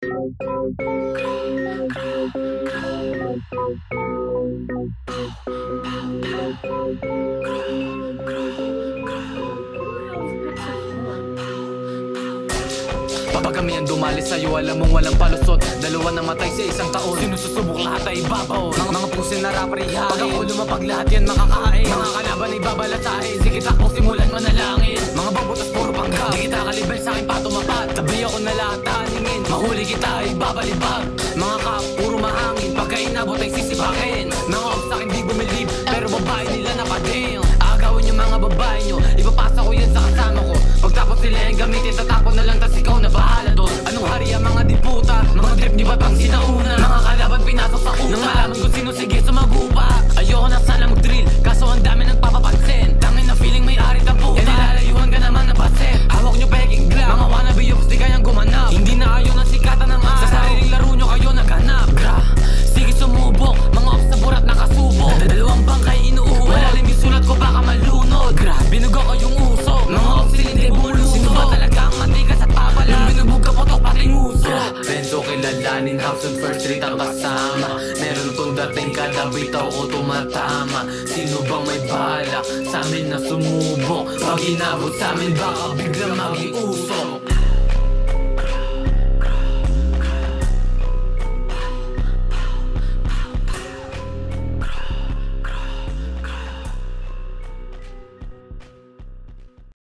Pag kami ang dumali sa'yo, alam mong walang palusot. Dalawa namatay sa isang taon, sinususubok lahat ay ibabaw. Mga pusin na rapper ihain, pag ako lumapag lahat yan makakain. Mga kalaban ay babalasahin, sige takbo simulan manalangin. Mga babutas puro panggap, di kita kalibay sa'kin pa tumapat. Tabi ako na lahat taningin, mahuli kita ay babalibag. Mga kap, puro mahangin, pagka inabot ay sisibakin. Mga ops sa'kin di bumilib, pero babae nila napading. Agawin yung mga babae nyo, ipapasa ko yan sa kasama ko. Pagtapos sila yung gamitin, tatapon na lang, tas ikaw na bahala doon. Anong hari ang mga diputa, mga trip ni ba't ang sinauna. Mga kalaban pinasok sa kuta, nang malaman kung sino sige sumagupa. Ayoko na sana mag-drill, kaso ang dami nagpapapansin. Tangin na feeling may arit ang puta, nilalayuhan ka naman na baset. Hawak nyo peking glam, mga wannabe yops di kayang gumanap. Hindi na kayo ng sikatan ng araw, sa sariling laro nyo kayo naghanap. Gra, sige sumubok, mga ops na burat nakasubok. Dalawang bangkay inuuwi, malalim yung sulat ko baka malunod. Gra, binugo ko yung uso, mga ops silindi bumulunod. Sino ba talaga ang matigas at papala? Yung binubog ka potok pating uso. Benzo kilalanin, house on first street ang kasama. Meron tong dating kada bitaw ko tumatama. Sino bang may balak sa amin na sumubok? Pag inabot sa amin baka biglang mag-iusok.